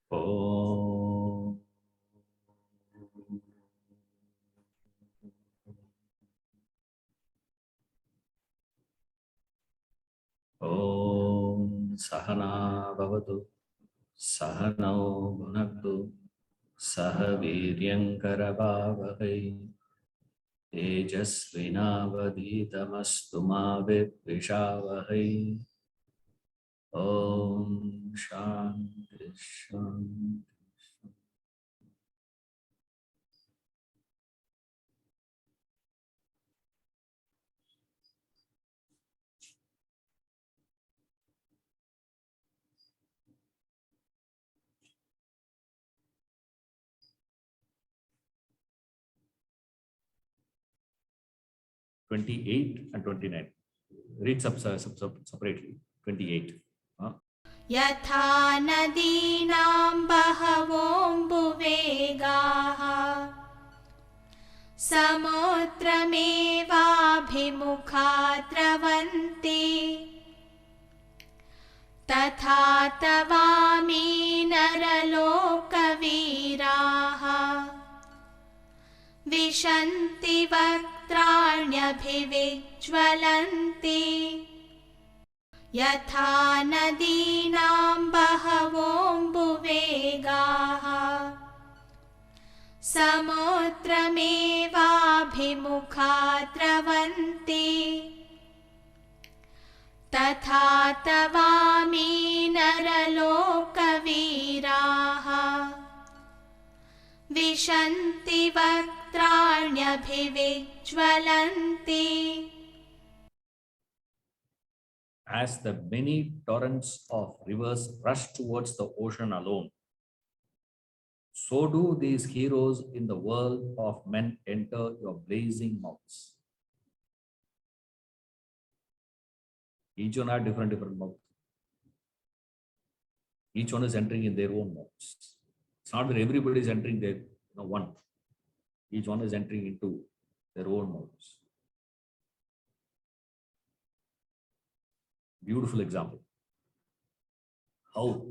Om Sahana Bhavatu Sahanau Bhunaktu Saha Viryankaravavahai Tejasvinavadhitamastu ma vidvishavahai. Om Shanti Shanti. 28 and 29. Read separately. 28. Yatha nadinam bahavombuvegaha samudramevabhimukha travanti tatha tavami naralokaviraha vishanti vaktranyabhivijvalanti Yatha nadinam bahavombuvegaha samudramevabhimukha travanti tatha tavami naralokaviraha vishanti vaktranyabhivijvalanti. As the many torrents of rivers rush towards the ocean alone, so do these heroes in the world of men enter your blazing mouths. Each one had different mouths. Each one is entering in their own mouths. It's not that everybody is entering their one. Each one is entering into their own mouths. Beautiful example. How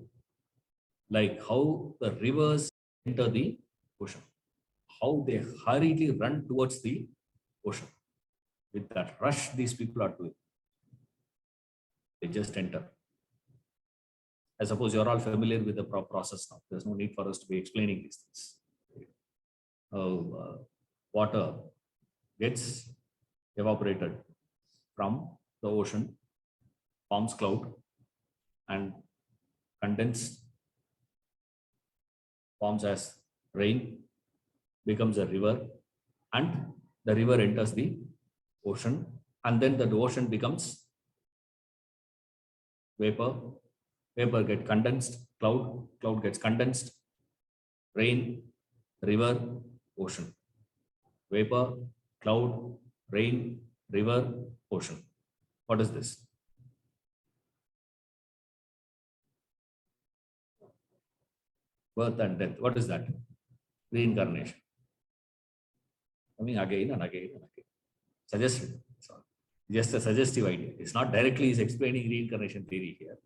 the rivers enter the ocean. How they hurriedly run towards the ocean. With that rush these people are doing. They just enter. I suppose you're all familiar with the process now. There's no need for us to be explaining these things. Water gets evaporated from the ocean, forms cloud, and condensed, forms as rain, becomes a river, and the river enters the ocean, and then the ocean becomes vapor, vapor gets condensed, cloud gets condensed, rain, river, ocean. Vapor, cloud, rain, river, ocean. What is this? Birth and death. What is that? Reincarnation. Coming again and again and again. Suggested. Just a suggestive idea. It's not directly is explaining reincarnation theory here,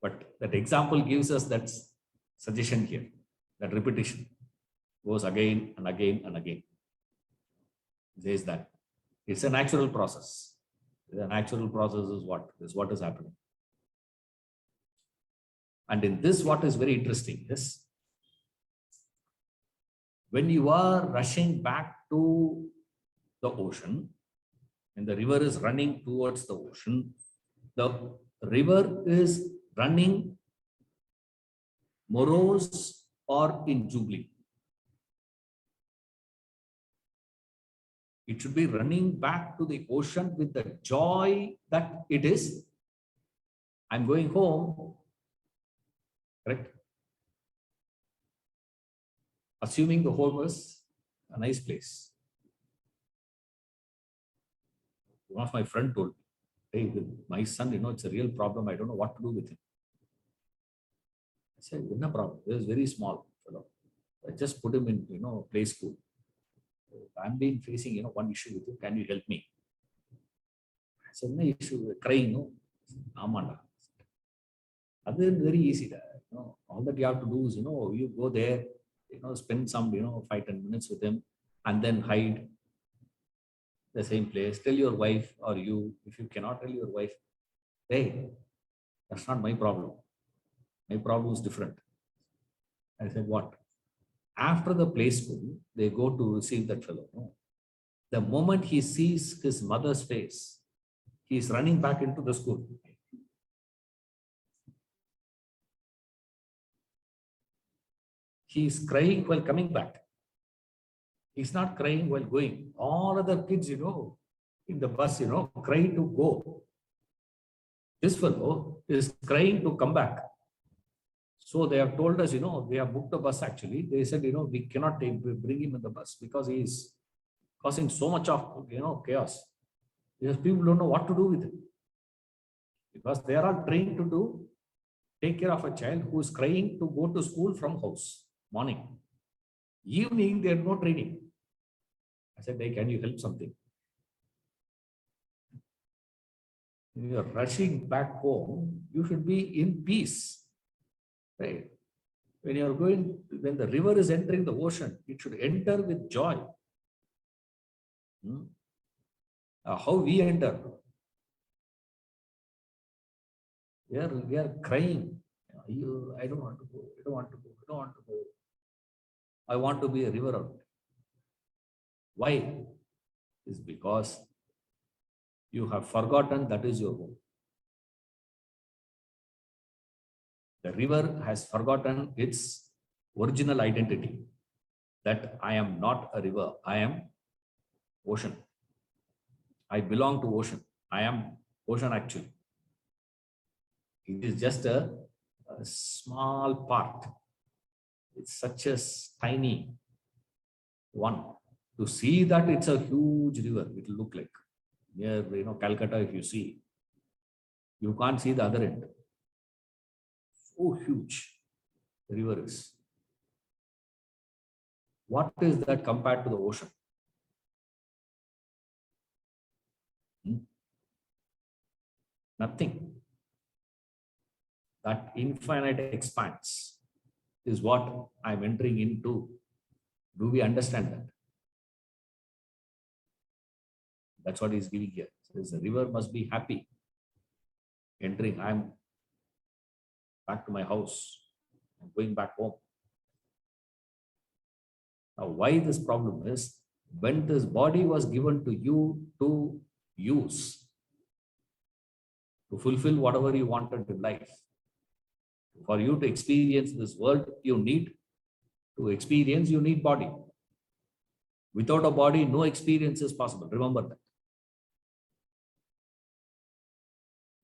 but that example gives us that suggestion here. That repetition goes again and again and again. Says that it's a natural process. The natural process is what? Is what is happening. And in this, what is very interesting is when you are rushing back to the ocean, and the river is running towards the ocean, the river is running morose or in jubilee. It should be running back to the ocean with the joy that it is. I'm going home, correct? Assuming the home is a nice place. One of my friends told me, hey, with my son, it's a real problem. I don't know what to do with him. I said, no problem. He was very small fellow. I just put him in, play school. I'm been facing, one issue with you. Can you help me? I said, no issue. Crying, no. Amanda. That is very easy. All that you have to do is, you go there, spend some, 5-10 minutes with him, and then hide the same place. Tell your wife, or you, if you cannot tell your wife, hey, that's not my problem. My problem is different. I said, what? After the play school, they go to receive that fellow. No. The moment he sees his mother's face, he is running back into the school. He is crying while coming back. He's not crying while going. All other kids, in the bus, cry to go. This fellow is crying to come back. So they have told us, they have booked a bus actually. They said, we cannot bring him in the bus because he is causing so much of, chaos. Because people don't know what to do with him. Because they are all trained to take care of a child who is crying to go to school from house, morning. Evening, they have no training. I said, hey, can you help something? When you are rushing back home, you should be in peace. Right? When you are when the river is entering the ocean, it should enter with joy. How we enter? We are crying. I don't want to go. I don't want to go. I don't want to go. I want to be a river out. Why? It's because you have forgotten that is your home. The river has forgotten its original identity, that I am not a river, I am ocean. I belong to ocean. I am ocean actually. It is just a small part. It's such a tiny one. To see that it's a huge river, it will look like. Near, Calcutta, if you see, you can't see the other end. So huge the river is. What is that compared to the ocean? Nothing. That infinite expanse is what I'm entering into. Do we understand that? That's what he's giving here. Says the river must be happy. Entering, I'm back to my house. I'm going back home. Now, why this problem is, when this body was given to you to use, to fulfill whatever you wanted in life, for you to experience this world, you need body. Without a body, no experience is possible. Remember that.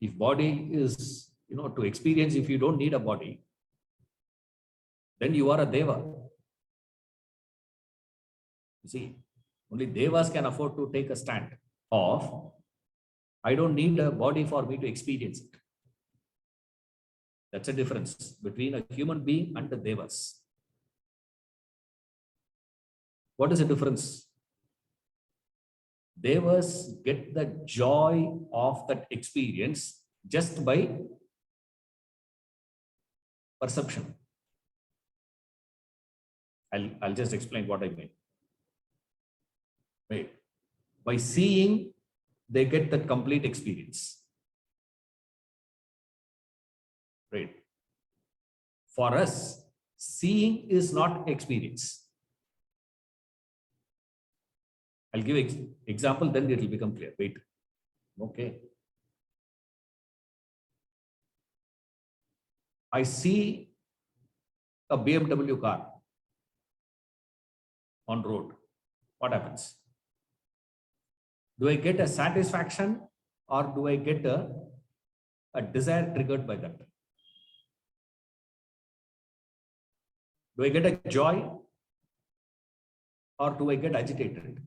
If body is, to experience, if you don't need a body, then you are a deva. You see, only devas can afford to take a stand of, I don't need a body for me to experience it. That's a difference between a human being and the devas. What is the difference? Devas get the joy of that experience just by perception. I'll just explain what I mean. Right. By seeing, they get that complete experience. Right. For us, seeing is not experience. I'll give example, then it will become clear. Wait. Okay. I see a BMW car on road. What happens? Do I get a satisfaction or do I get a desire triggered by that? Do I get a joy or do I get agitated?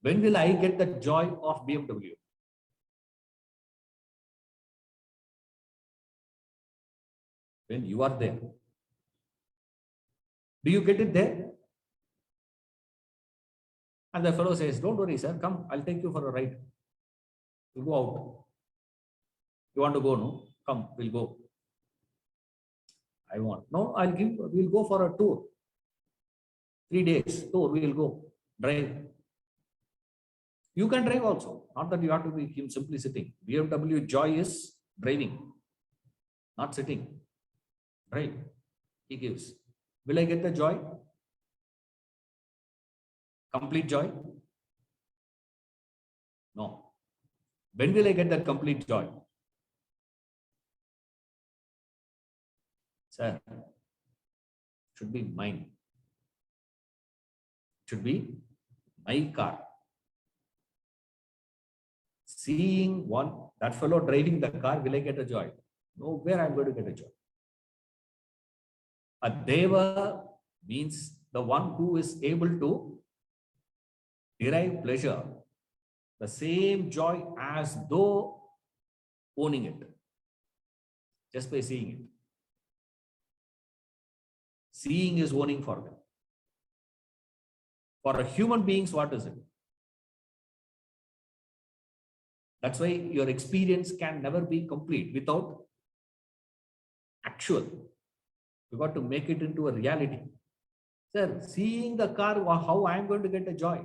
When will I get the joy of BMW? When you are there. Do you get it there? And the fellow says, don't worry, sir, come, I'll take you for a ride. We'll go out. You want to go, no? Come, we'll go. I want. No, we'll go for a tour. 3 days tour, we will go. Drive. You can drive also. Not that you have to be him simply sitting. BMW joy is driving, not sitting. Drive. He gives. Will I get the joy? Complete joy? No. When will I get that complete joy? Sir, should be mine. Should be my car. Seeing that fellow driving the car, will I get a joy? No, where I'm going to get a joy. A deva means the one who is able to derive pleasure, the same joy as though owning it, just by seeing it. Seeing is owning for them. For a human beings, what is it? That's why your experience can never be complete without actual. You got to make it into a reality. Sir, seeing the car, how I am going to get a joy?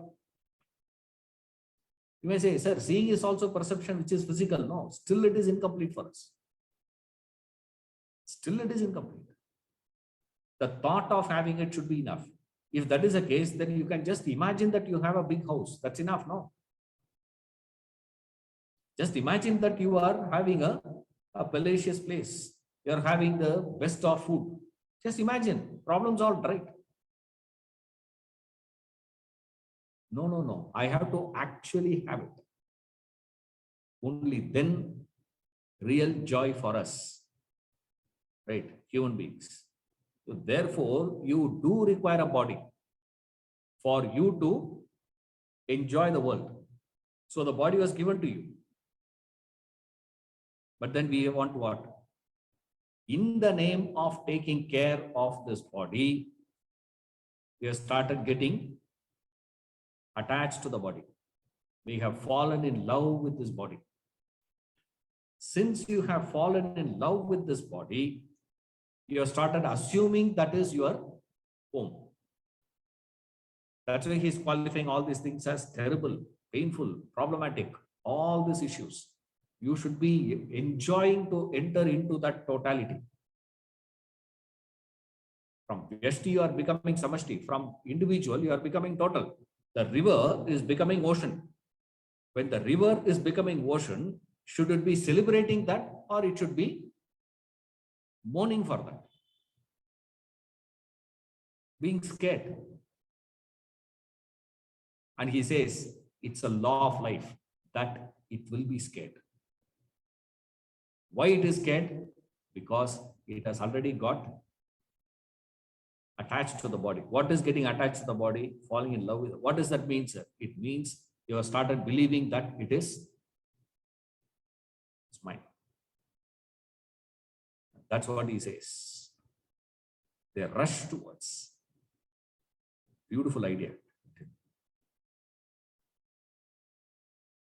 You may say, sir, seeing is also perception which is physical. No, still it is incomplete for us. Still it is incomplete. The thought of having it should be enough. If that is the case, then you can just imagine that you have a big house. That's enough, no? Just imagine that you are having a palatial place. You are having the best of food. Just imagine. Problems all right. No, no, no. I have to actually have it. Only then real joy for us. Right? Human beings. So therefore, you do require a body for you to enjoy the world. So the body was given to you. But then we want what? In the name of taking care of this body, we have started getting attached to the body. We have fallen in love with this body. Since you have fallen in love with this body, you have started assuming that is your home. That's why he's qualifying all these things as terrible, painful, problematic, all these issues. You should be enjoying to enter into that totality. From Vyashti, you are becoming Samashti. From individual, you are becoming total. The river is becoming ocean. When the river is becoming ocean, should it be celebrating that or it should be mourning for that? Being scared. And he says, it's a law of life that it will be scared. Why it is scared? Because it has already got attached to the body. What is getting attached to the body? Falling in love with it. What does that mean, sir? It means you have started believing that it's mine. That's what he says. They rush towards. Beautiful idea.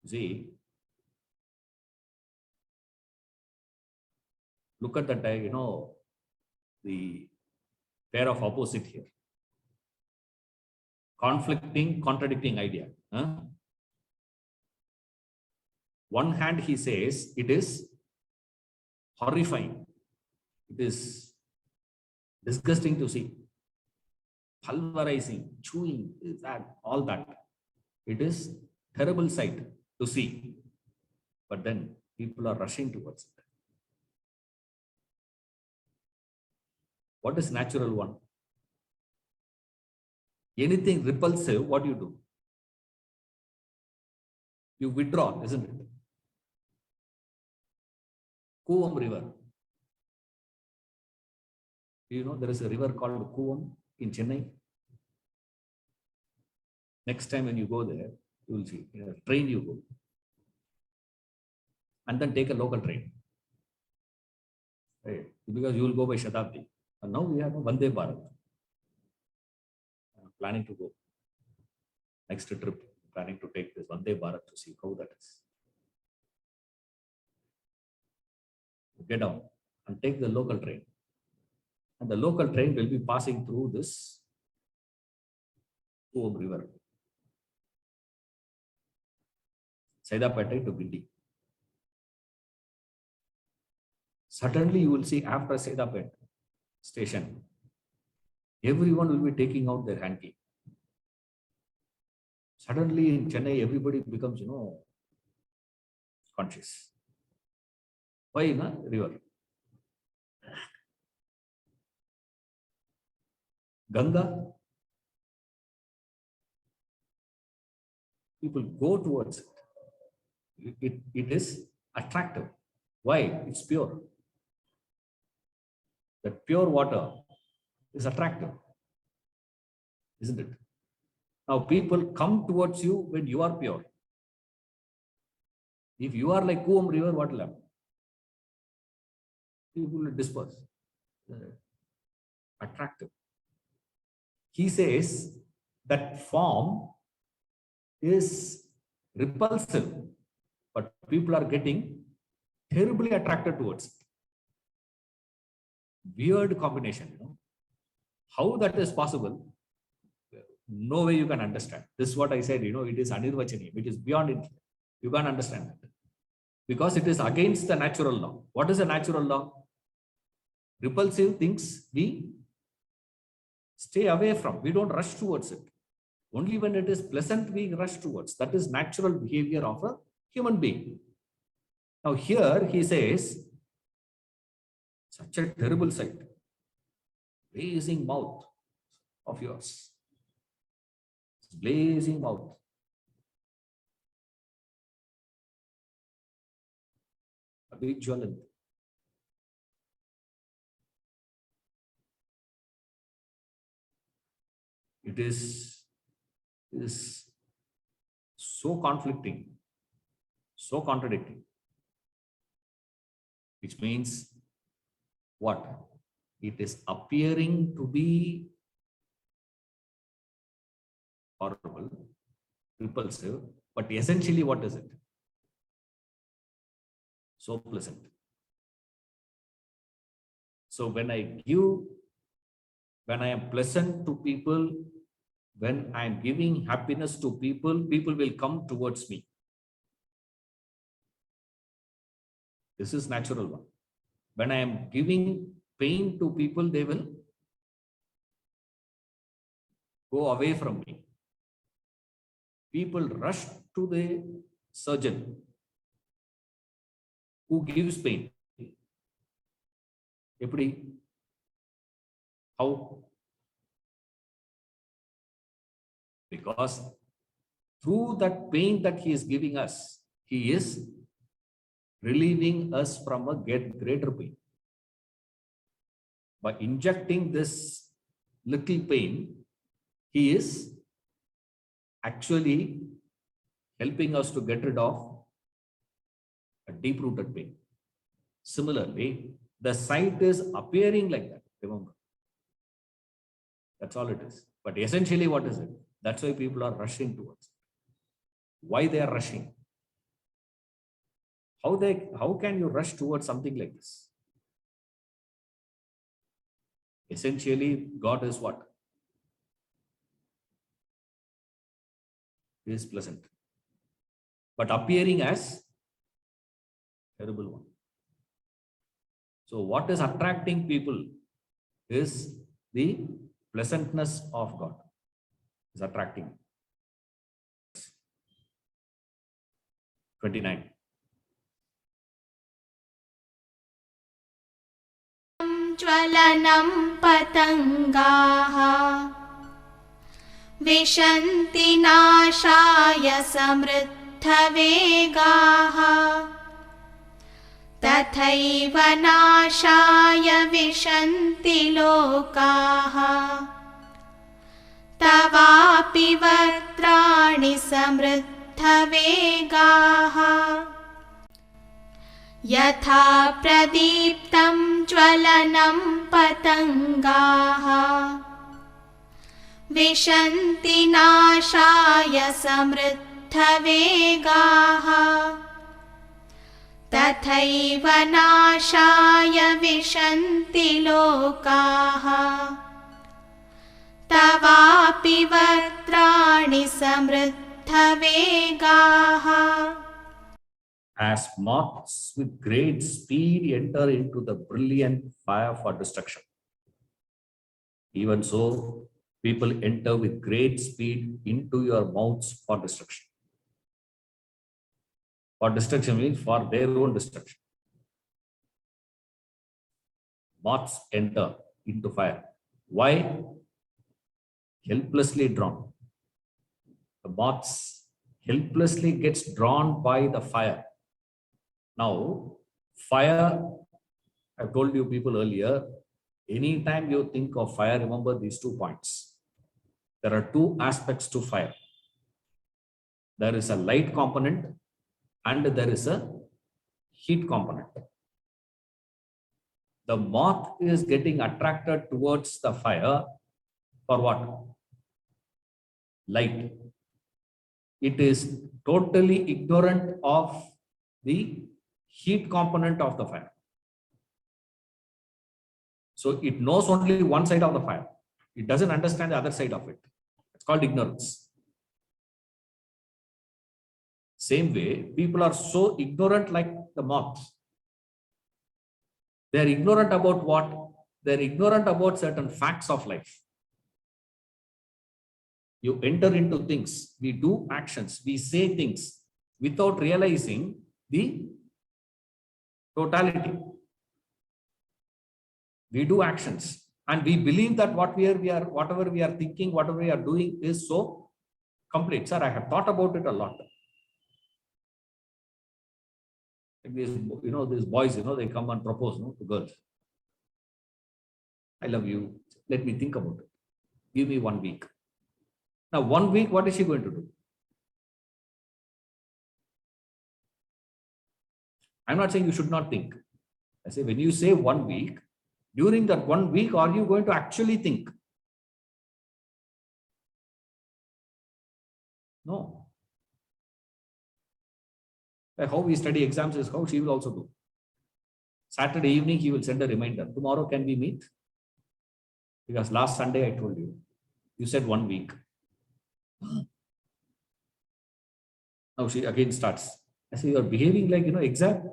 See, look at that, the pair of opposite here. Conflicting, contradicting idea. Huh? One hand, he says, it is horrifying. It is disgusting to see. Pulverizing, chewing, all that. It is terrible sight to see. But then people are rushing towards it. What is natural one? Anything repulsive, what do you do? You withdraw, isn't it? Kuvam River. Do you know there is a river called Kuvam in Chennai? Next time when you go there, you will see. In a train you go. And then take a local train. Right? Because you will go by Shatabdi. And now we have a Vande Bharat. I'm planning to go. Next trip, planning to take this Vande Bharat to see how that is. Get down and take the local train. And the local train will be passing through this Coombe River, Saidapet to Gindi. Suddenly you will see after Saidapet station, everyone will be taking out their hanky. Suddenly in Chennai, everybody becomes, conscious. Why in a river? Ganga, people go towards it. It is attractive. Why? It's pure. That pure water is attractive, isn't it? Now people come towards you when you are pure. If you are like Coombe River, what will happen? People will disperse. Attractive. He says that form is repulsive, but people are getting terribly attracted towards it. Weird combination, How that is possible? No way you can understand. This is what I said, it is anirvachaniyam. It is beyond it. You can't understand that. Because it is against the natural law. What is the natural law? Repulsive things we stay away from. We don't rush towards it. Only when it is pleasant, we rush towards. That is natural behavior of a human being. Now here he says, such a terrible sight. Blazing mouth of yours. Blazing mouth. Abhijwalant. It is so conflicting, so contradicting, which means what? It is appearing to be horrible, repulsive, but essentially what is it? So pleasant. So when I am pleasant to people, when I am giving happiness to people, people will come towards me. This is natural one. When I am giving pain to people, they will go away from me. People rush to the surgeon who gives pain. How? Because through that pain that he is giving us, he is relieving us from a greater pain. By injecting this little pain, he is actually helping us to get rid of a deep-rooted pain. Similarly, the sight is appearing like that, remember. That's all it is. But essentially, what is it? That's why people are rushing towards it. Why they are rushing? How can you rush towards something like this? Essentially, God is what? He is pleasant, but appearing as terrible one. So what is attracting people is the pleasantness of God. Is attracting. 29. ज्वलनं पतङ्गाः विशन्ति नाशाय समृद्धवेगाः तथैव नाशाय विशन्ति लोकाः तवापि वक्त्राणि समृद्धवेगाः यथा प्रदीप्तं ज्वलनं पतङ्गाः विशन्ति नाशाय समृद्धवेगाः तथैव नाशाय विशन्ति लोकाः लोकाः तवापि वक्त्राणि समृद्धवेगाः As moths with great speed enter into the brilliant fire for destruction, even so people enter with great speed into your mouths for destruction. For destruction means for their own destruction. Moths enter into fire. Why? Helplessly drawn. The moths helplessly gets drawn by the fire. Now, fire, I've told you people earlier, anytime you think of fire, remember these 2 points. There are 2 aspects to fire. There is a light component and there is a heat component. The moth is getting attracted towards the fire for what? Light. It is totally ignorant of the heat component of the fire. So it knows only one side of the fire. It doesn't understand the other side of it. It's called ignorance. Same way, people are so ignorant like the moths. They are ignorant about what? They are ignorant about certain facts of life. You enter into things, we do actions, we say things without realizing the totality. We do actions and we believe that whatever we are thinking, whatever we are doing is so complete. Sir, I have thought about it a lot. These, these boys, they come and propose, to girls. I love you. Let me think about it. Give me 1 week. Now, 1 week, what is she going to do? I'm not saying you should not think. I say, when you say 1 week, during that 1 week, are you going to actually think? No. Like how we study exams is how she will also do. Saturday evening, he will send a reminder. Tomorrow, can we meet? Because last Sunday, I told you, you said 1 week. Now she again starts. I say, you're behaving like, exam.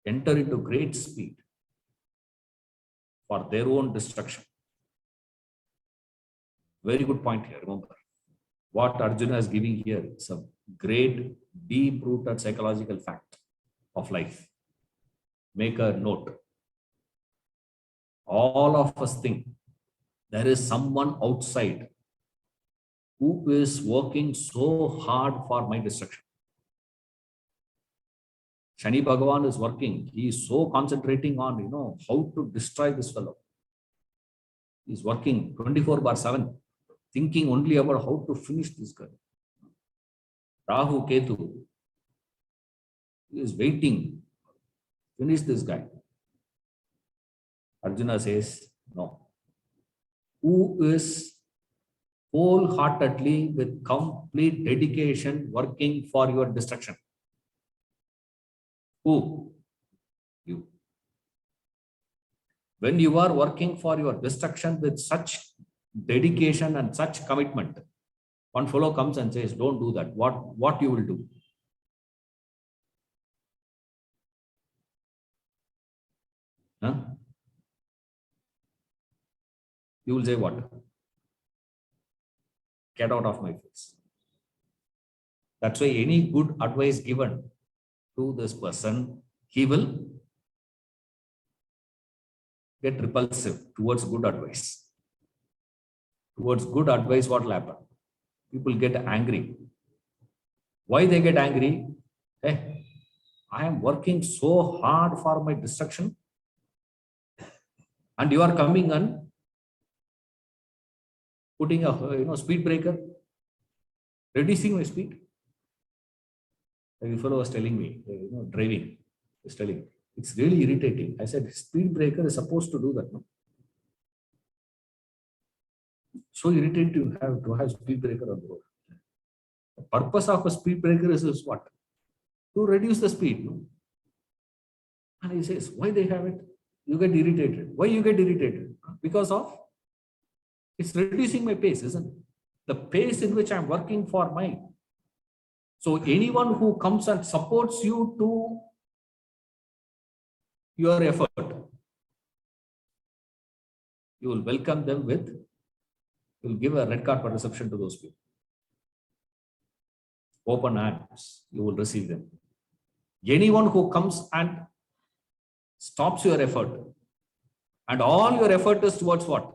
Enter into great speed for their own destruction. Very good point here, remember. What Arjuna is giving here is a great, deep-rooted psychological fact of life. Make a note. All of us think there is someone outside who is working so hard for my destruction. Shani Bhagavan is working. He is so concentrating on, how to destroy this fellow. He is working 24/7, thinking only about how to finish this guy. Rahu Ketu is waiting. Finish this guy. Arjuna says, no. Who is wholeheartedly with complete dedication working for your destruction? Who? You. When you are working for your destruction with such dedication and such commitment, one fellow comes and says, don't do that. What you will do? Huh? You will say what? Get out of my face. That's why any good advice given to this person, he will get repulsive towards good advice. Towards good advice, what will happen? People get angry. Why they get angry? Hey, I am working so hard for my destruction, and you are coming and putting a speed breaker, reducing my speed. The fellow was telling me, driving, was telling, it's really irritating. I said, speed breaker is supposed to do that, no? So irritating to have speed breaker on the road. The purpose of a speed breaker is what? To reduce the speed, no? And he says, why they have it? You get irritated. Why you get irritated? Because of it's reducing my pace, isn't it? The pace in which I'm working for my. So anyone who comes and supports you to your effort, you will welcome them with, you will give a red carpet reception to those people. Open arms, you will receive them. Anyone who comes and stops your effort, and all your effort is towards what?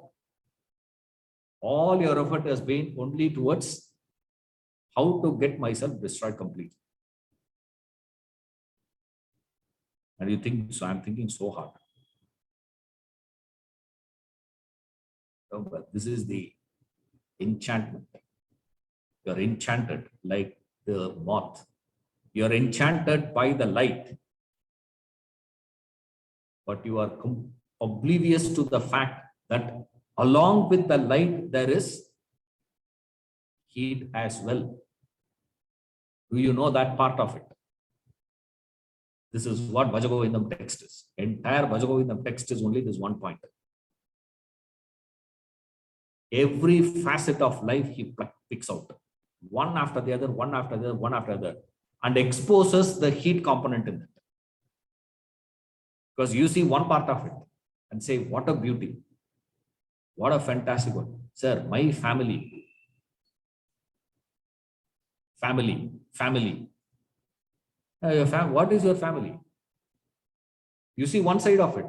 All your effort has been only towards how to get myself destroyed completely. And you think, so I'm thinking so hard. No, but this is the enchantment. You're enchanted like the moth. You're enchanted by the light. But you are oblivious to the fact that along with the light, there is heat as well. Do you know that part of it? This is what Bhagavadgita text is. Entire Bhagavadgita text is only this one point. Every facet of life he picks out, one after the other, one after the other, one after the other, and exposes the heat component in it. Because you see one part of it and say, what a beauty, what a fantastic one. Sir, my family. What is your family? You see one side of it.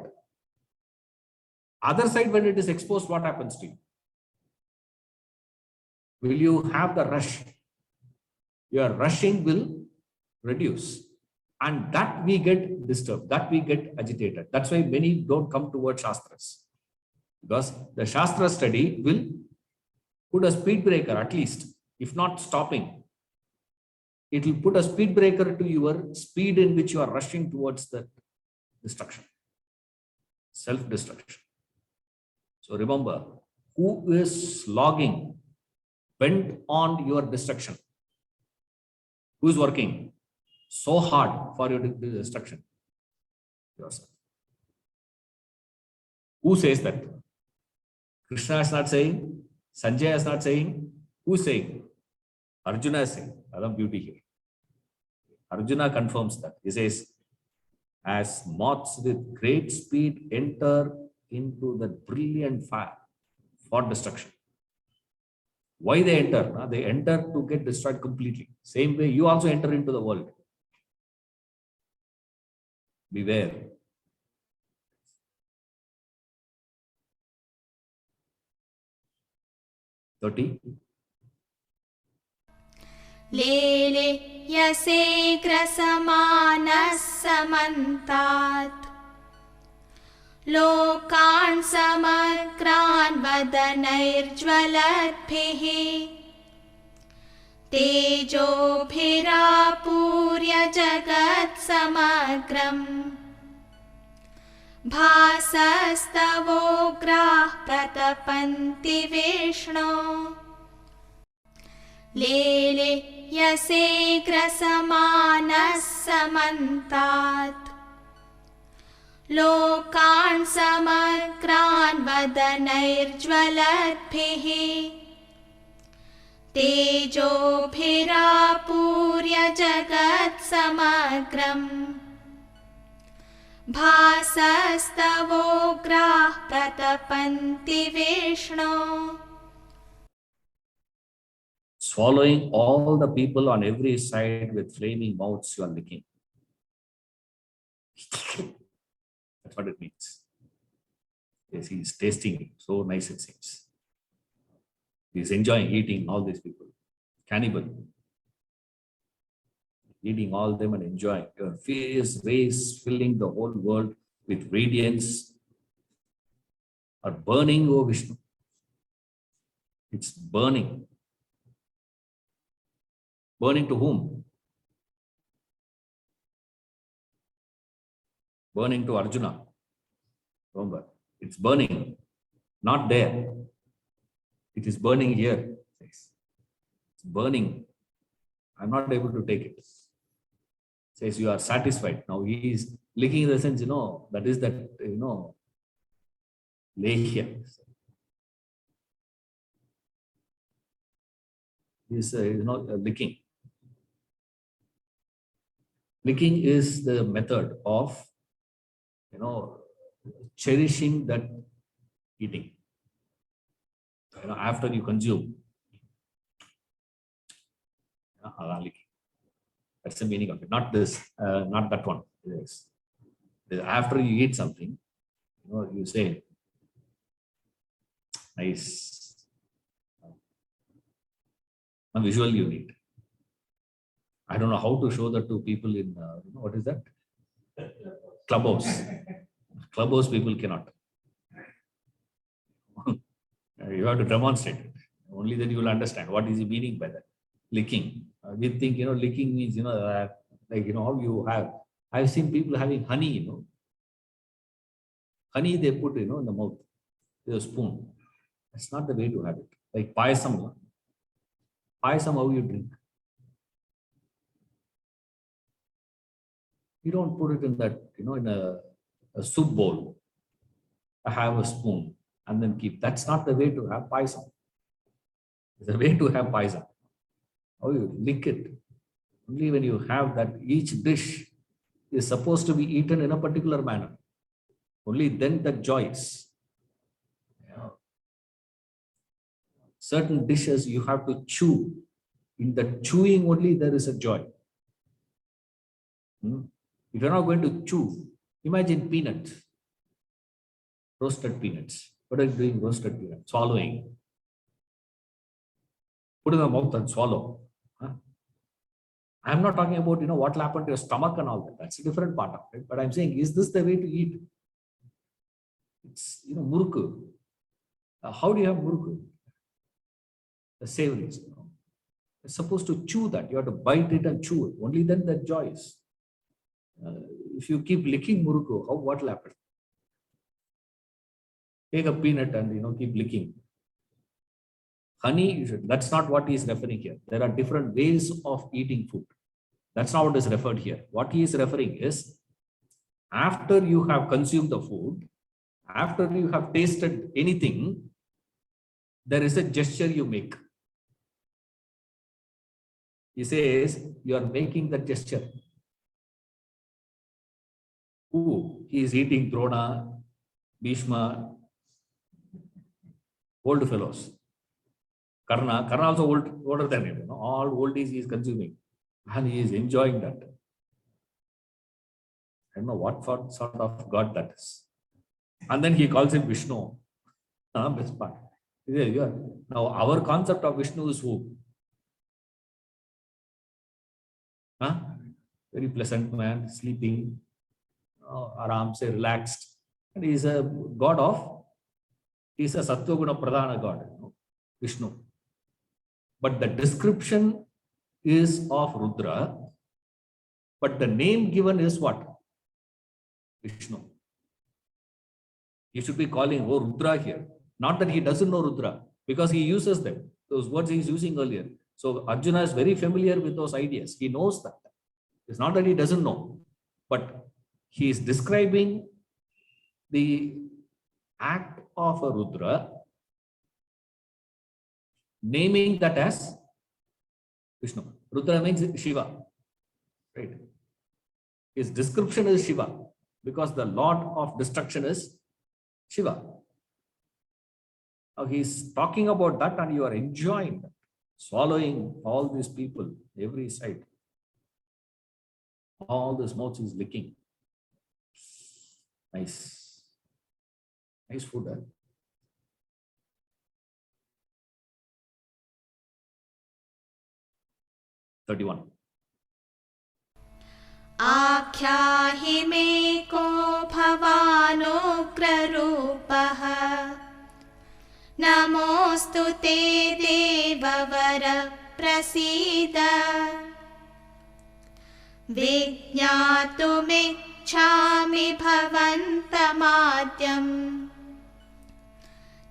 Other side, when it is exposed, what happens to you? Will you have the rush? Your rushing will reduce. And that we get disturbed, that we get agitated. That's why many don't come towards Shastras. Because the Shastra study will put a speed breaker, at least, if not stopping. It will put a speed breaker to your speed in which you are rushing towards the destruction, self-destruction. So remember, who is slogging, bent on your destruction? Who is working so hard for your destruction? Yourself. Who says that? Krishna is not saying, Sanjay is not saying. Who is saying? Arjuna is saying. That's beauty here. Arjuna confirms that. He says, as moths with great speed enter into the brilliant fire for destruction. Why they enter? They enter to get destroyed completely. Same way you also enter into the world. Beware. लेले यसेग्रसमानः समन्तात् लोकान् समग्रान् वदनैर्ज्वलद्भिः तेजोभिरापूर्य जगत्समग्रम् भासस्तवोग्राः प्रतपन्ति विष्णो लेले यसेग्रसमानः समन्तात् लोकान् समग्रान् वदनैर्ज्वलद्भिः तेजोभिरापूर्य जगत्समग्रम् भासस्तवोग्राः प्रतपन्ति विष्णो. Swallowing all the people on every side with flaming mouths you are licking. That's what it means. Yes, he's tasting it. So nice it seems. He's enjoying eating all these people. Cannibal. Eating all of them and enjoying. Your face, rays filling the whole world with radiance are burning, O Vishnu. It's burning. Burning to whom? Burning to Arjuna. Remember, it's burning, not there. It is burning here. It's burning. I'm not able to take it. Says you are satisfied. Now he is licking in the sense, that is that, lehya. Is licking. Licking is the method of, cherishing that eating. After you consume, licking. That's the meaning of it. Not this, not that one. Yes. After you eat something, you say, nice. A visual you need. I don't know how to show that to people in, what is that? Clubhouse. Clubhouse people cannot. You have to demonstrate it. Only then you will understand what is the meaning by that. Licking. We think, licking means, how you have. I've seen people having honey, Honey they put, in the mouth with a spoon. That's not the way to have it. Like payasam. Payasam, how you drink? You don't put it in that, in a soup bowl. I have a spoon and then keep. That's not the way to have payasam. It's a way to have payasam. How you lick it. Only when you have that, each dish is supposed to be eaten in a particular manner. Only then the joy is. Certain dishes you have to chew. In the chewing only there is a joy. If you're not going to chew, imagine peanuts, roasted peanuts. What are you doing? Roasted peanuts, swallowing. Put in the mouth and swallow. I'm not talking about, what will happen to your stomach and all that. That's a different part of it. But I'm saying, is this the way to eat? It's, murukku. How do you have murukku? The savories, You're supposed to chew that. You have to bite it and chew it. Only then that joy is. If you keep licking murukku, what will happen? Take a peanut and, keep licking. Honey, that's not what he is referring here. There are different ways of eating food. That's not what is referred here. What he is referring is, after you have consumed the food, after you have tasted anything, there is a gesture you make. He says, you are making that gesture. Who? He is eating Drona, Bhishma, old fellows. Karna also older than him. All oldies he is consuming. And he is enjoying that. I don't know what sort of God that is. And then he calls him Vishnu. Best part. Now our concept of Vishnu is who? Very pleasant man, sleeping, aram se relaxed. And he is a god he is a Sattva Guna Pradhana god, Vishnu. But the description is of Rudra, but the name given is what? Vishnu. You should be calling Rudra here. Not that he doesn't know Rudra, because he uses them. Those words he is using earlier. So Arjuna is very familiar with those ideas. He knows that. It's not that he doesn't know, but he is describing the act of a Rudra, naming that as Vishnu. Rudra means Shiva, right? His description is Shiva, because the Lord of destruction is Shiva. Now he's talking about that and you are enjoying that, swallowing all these people, every side. All this mouth is licking. Nice. Nice food, huh? $31. आख्याहि मे को भवानुग्ररूपः नमोऽस्तु ते देववर प्रसीद विज्ञातुमिच्छामि भवन्तमाद्यं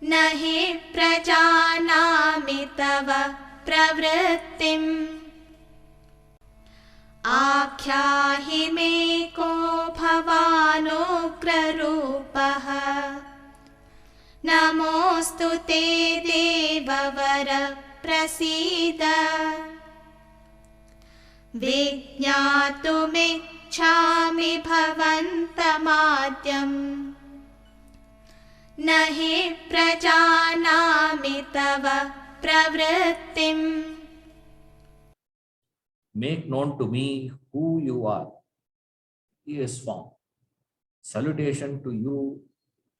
न हि प्रजानामि तव प्रवृत्तिम् आख्याहि मे को भवानुग्ररूपः नमोऽस्तु ते देववर प्रसीद विज्ञातुमिच्छामि भवन्तमाद्यम् न हि प्रजानामि तव प्रवृत्तिम् Make known to me who you are. He is form. Salutation to you,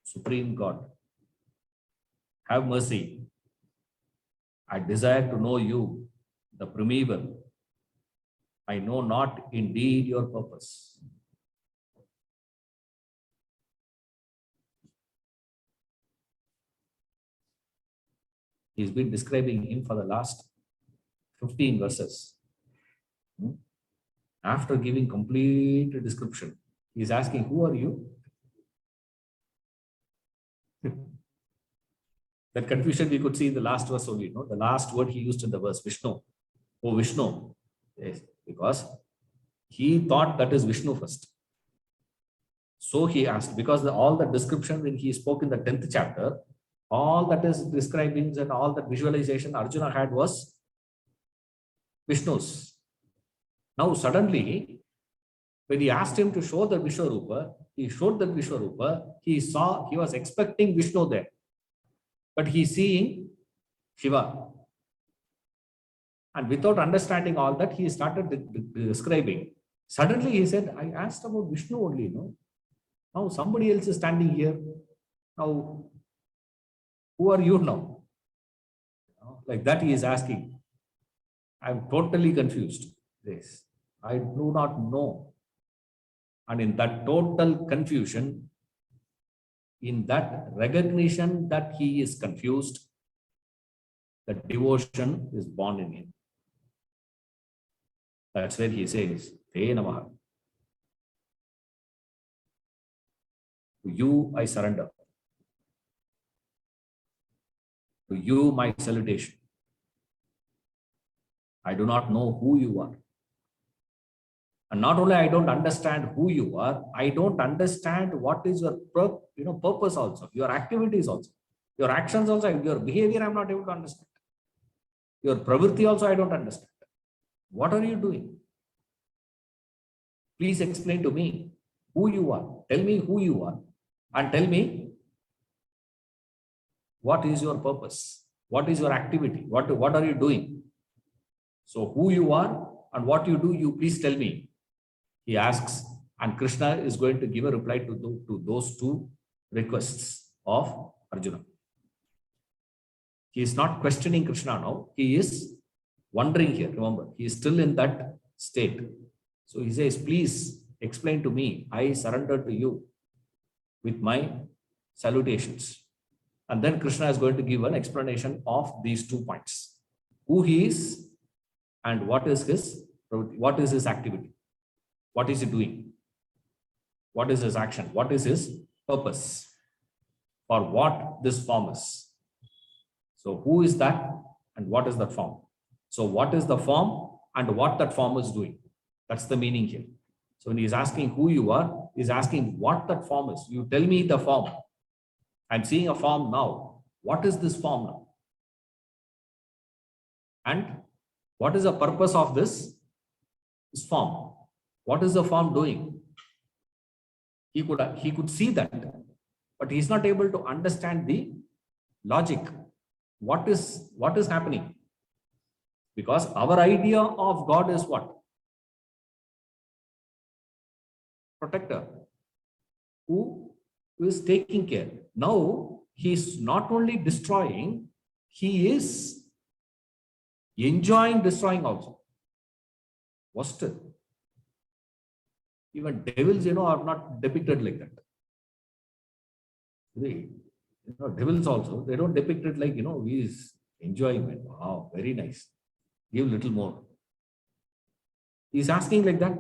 Supreme God. Have mercy. I desire to know you, the primeval. I know not indeed your purpose. He's been describing him for the last 15 verses. After giving complete description, he's asking, who are you? That confusion we could see in the last verse only. No? The last word he used in the verse, Vishnu. Oh, Vishnu. Yes, because he thought that is Vishnu first. So he asked, because all the description when he spoke in the 10th chapter, all that is describing and all that visualization Arjuna had was Vishnu's. Now suddenly, when he asked him to show the Vishwarupa, he showed the Vishwarupa, he was expecting Vishnu there. But he's seeing Shiva. And without understanding all that, he started describing. Suddenly he said, I asked about Vishnu only, no? Now somebody else is standing here. Now, who are you now? Like that he is asking. I'm totally confused. Yes, I do not know. And in that total confusion, in that recognition that he is confused, that devotion is born in him. That's where he says, Te Namaha. To you I surrender. To you my salutation. I do not know who you are. And not only I don't understand who you are, I don't understand what is your purpose also, your activities also, your actions also, your behavior I'm not able to understand. Your pravritti also I don't understand. What are you doing? Please explain to me who you are. Tell me who you are and tell me what is your purpose, what is your activity, what are you doing. So who you are and what you do, you please tell me. He asks, and Krishna is going to give a reply to those two requests of Arjuna. He is not questioning Krishna now. He is wondering here. Remember, he is still in that state. So he says, please explain to me. I surrender to you with my salutations. And then Krishna is going to give an explanation of these 2 points. Who he is and what is his activity. What is he doing? What is his action? What is his purpose? For what this form is? So who is that and what is that form? So what is the form and what that form is doing? That's the meaning here. So when he is asking who you are, he is asking what that form is. You tell me the form. I'm seeing a form now. What is this form now? And what is the purpose of this form? What is the form doing? He could see that, but he's not able to understand the logic. What is happening? Because our idea of God is what? Protector, who is taking care. Now he's not only destroying, he is enjoying destroying also. Worst. Even devils, are not depicted like that. Devils also, they don't depict it like, he is enjoying it. Wow, very nice. Give little more. He's asking like that.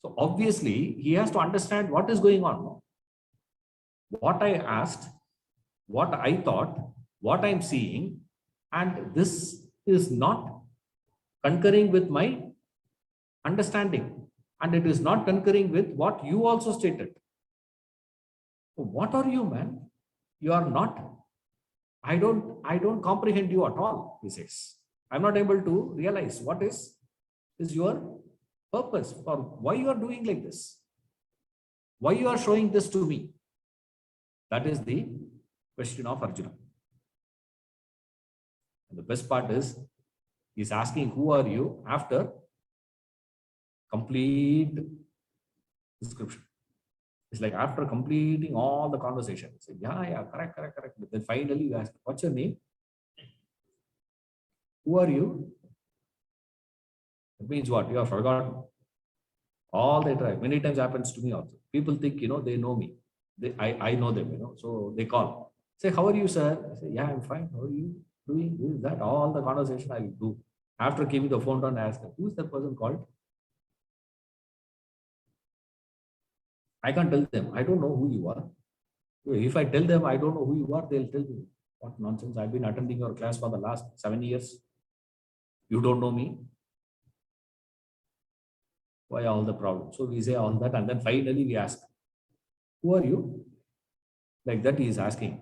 So obviously, he has to understand what is going on. What I asked, what I thought, what I'm seeing, and this is not concurring with my understanding, and it is not concurring with what you also stated. What are you, man? You are not. I don't comprehend you at all, he says. I'm not able to realize what is your purpose, or why you are doing like this. Why you are showing this to me? That is the question of Arjuna. And the best part is, he's asking, who are you, after complete description. It's like after completing all the conversation, say, yeah, correct. But then finally you ask, what's your name? Who are you? It means what? You have forgotten. All the time. Many times happens to me also. People think, they know me. I know them, so they call. Say, how are you, sir? I say, yeah, I'm fine. How are you doing? This, that, all the conversation I will do. After giving the phone down, I ask them, who's that person called? I can't tell them. I don't know who you are. If I tell them I don't know who you are, they'll tell me, what nonsense. I've been attending your class for the last 7 years. You don't know me. Why all the problems? So we say all that, and then finally we ask, who are you? Like that he is asking.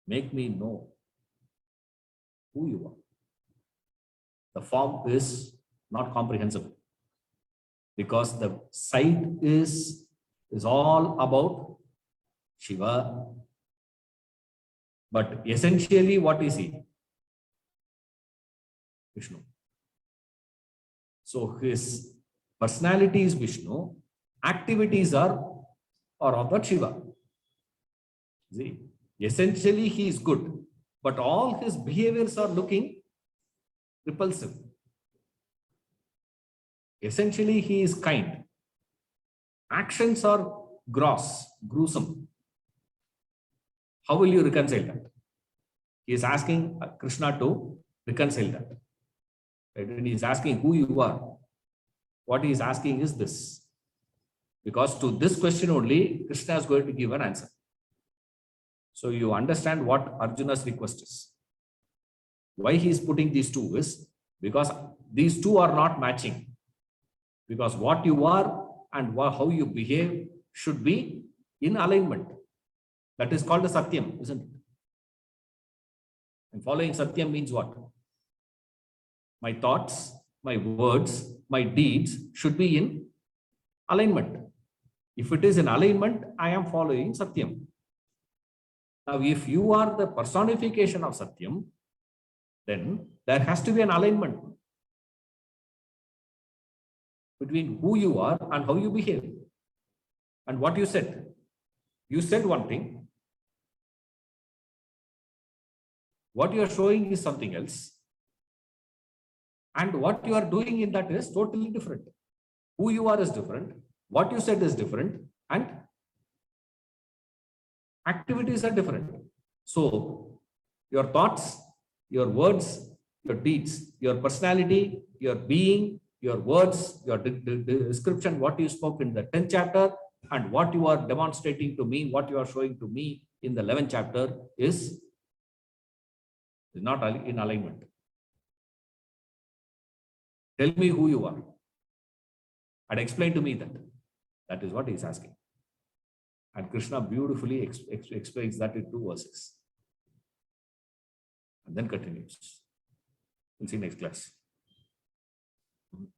Make me know who you are. The form is not comprehensible, because the sight is all about Shiva. But essentially, what is he? Vishnu. So his personality is Vishnu, activities are of that Shiva. See, essentially he is good, but all his behaviors are looking repulsive. Essentially he is kind. Actions are gross, gruesome. How will you reconcile that? He is asking Krishna to reconcile that. Right? When he is asking who you are, what he is asking is this. Because to this question only, Krishna is going to give an answer. So you understand what Arjuna's request is. Why he is putting these two is because these two are not matching. Because what you are and how you behave should be in alignment. That is called a Satyam, isn't it? And following Satyam means what? My thoughts, my words, my deeds should be in alignment. If it is in alignment, I am following Satyam. Now, if you are the personification of Satyam, then there has to be an alignment between who you are and how you behave. And what you said. You said one thing. What you are showing is something else. And what you are doing in that is totally different. Who you are is different. What you said is different. And activities are different. So your thoughts, your words, your deeds, your personality, your being, your words, your description, what you spoke in the 10th chapter, and what you are demonstrating to me, what you are showing to me in the 11th chapter is not in alignment. Tell me who you are and explain to me that. That is what he is asking. And Krishna beautifully explains that in 2 verses. And then continues. We'll see next class.